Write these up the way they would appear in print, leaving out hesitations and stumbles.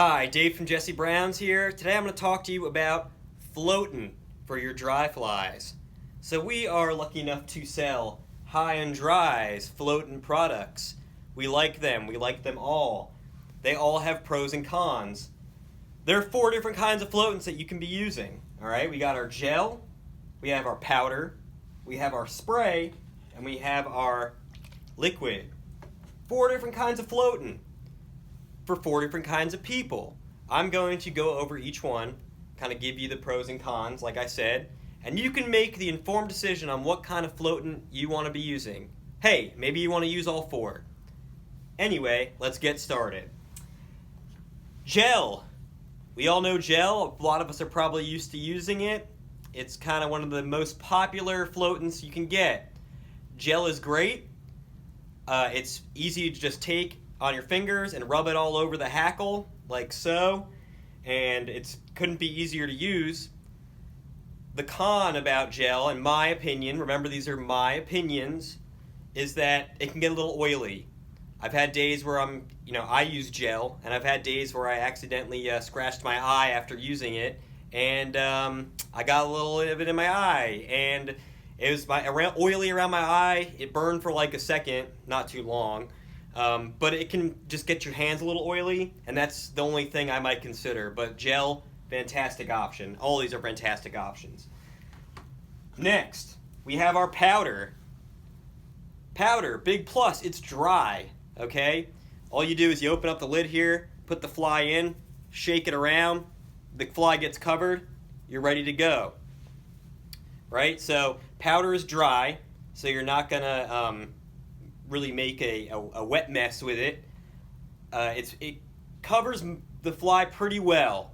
Hi, Dave from Jesse Brown's here. Today I'm going to talk to you about Floatant for your dry flies. So we are lucky enough to sell High and Dry's Floatant products. We like them. We like them all. They all have pros and cons. There are 4 different kinds of floatants that you can be using. Alright, we got our gel, we have our powder, we have our spray, and we have our liquid. 4 different kinds of floatant for 4 different kinds of people. I'm going to go over each one, kind of give you the pros and cons, like I said, and you can make the informed decision on what kind of floatant you want to be using. Hey, maybe you want to use all 4. Anyway, let's get started. Gel. We all know gel. A lot of us are probably used to using it. It's kind of one of the most popular floatants you can get. Gel is great. It's easy to just take on your fingers and rub it all over the hackle, like so, and it couldn't be easier to use. The con about gel, in my opinion, remember these are my opinions, is that it can get a little oily. I've had days where I use gel, and I've had days where I accidentally scratched my eye after using it, and I got a little of it in my eye, and it was oily around my eye. It burned for like a second, not too long, but it can just get your hands a little oily, and that's the only thing I might consider. But gel, fantastic option. All these are fantastic options. Next, we have our powder. Powder, big plus, it's dry. Okay, all you do is you open up the lid here, put the fly in, shake it around, the fly gets covered, you're ready to go. Right, so powder is dry, so you're not gonna really make a wet mess with it. It covers the fly pretty well.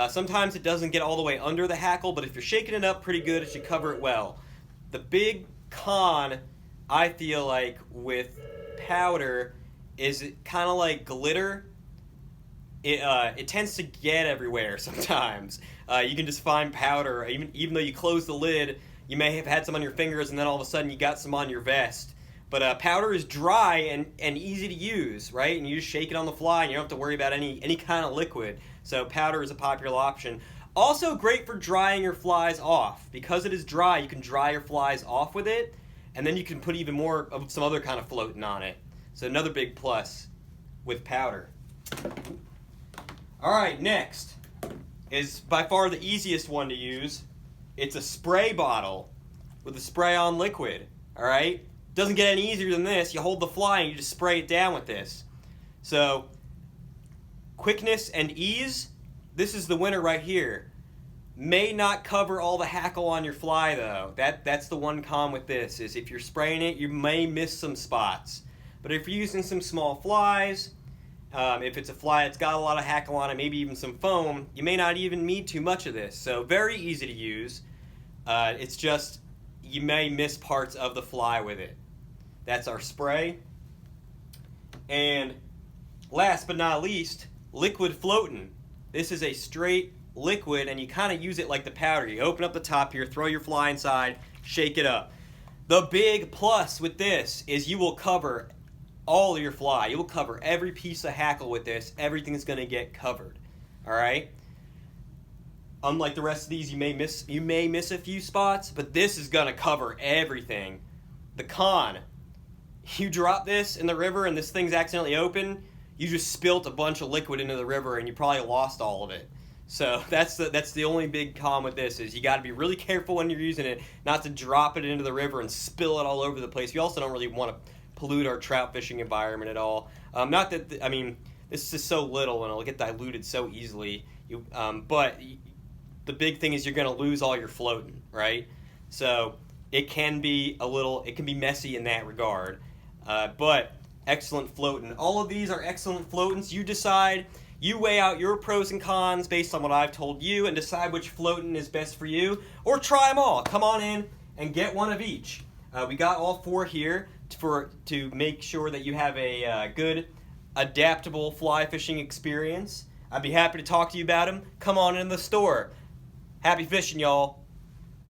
Sometimes it doesn't get all the way under the hackle, but if you're shaking it up pretty good, it should cover it well. The big con, I feel like, with powder is it kind of like glitter. It tends to get everywhere sometimes. You can just find powder, even though you close the lid, you may have had some on your fingers and then all of a sudden you got some on your vest. But powder is dry and easy to use, right? And you just shake it on the fly and you don't have to worry about any kind of liquid. So powder is a popular option. Also great for drying your flies off. Because it is dry, you can dry your flies off with it, and then you can put even more of some other kind of floatant on it. So another big plus with powder. Alright, next is by far the easiest one to use. It's a spray bottle with a spray-on liquid. Alright? Doesn't get any easier than this. You hold the fly and you just spray it down with this. So, quickness and ease, this is the winner right here. May not cover all the hackle on your fly though. That's the one con with this, is if you're spraying it, you may miss some spots. But if you're using some small flies, if it's a fly that's got a lot of hackle on it, maybe even some foam, you may not even need too much of this. So very easy to use. It's just, you may miss parts of the fly with it. That's our spray. And last but not least, liquid floatant. This is a straight liquid, and you kind of use it like the powder. You open up the top here, throw your fly inside, shake it up. The big plus with this is you will cover all of your fly. You will cover every piece of hackle with this. Everything is going to get covered. Alright? Unlike the rest of these, you may miss a few spots, but this is going to cover everything. The con, you drop this in the river and this thing's accidentally open, you just spilt a bunch of liquid into the river and you probably lost all of it. So that's the only big con with this, is you got to be really careful when you're using it not to drop it into the river and spill it all over the place. We also don't really want to pollute our trout fishing environment at all. Not that, this is just so little and it'll get diluted so easily. But the big thing is you're going to lose all your floating, right? So it can be messy in that regard. But excellent floating. All of these are excellent floatants. You decide, you weigh out your pros and cons based on what I've told you and decide which floatant is best for you, or try them all. Come on in and get one of each. We got all 4 here to make sure that you have a good, adaptable fly fishing experience. I'd be happy to talk to you about them. Come on in the store. Happy fishing, y'all.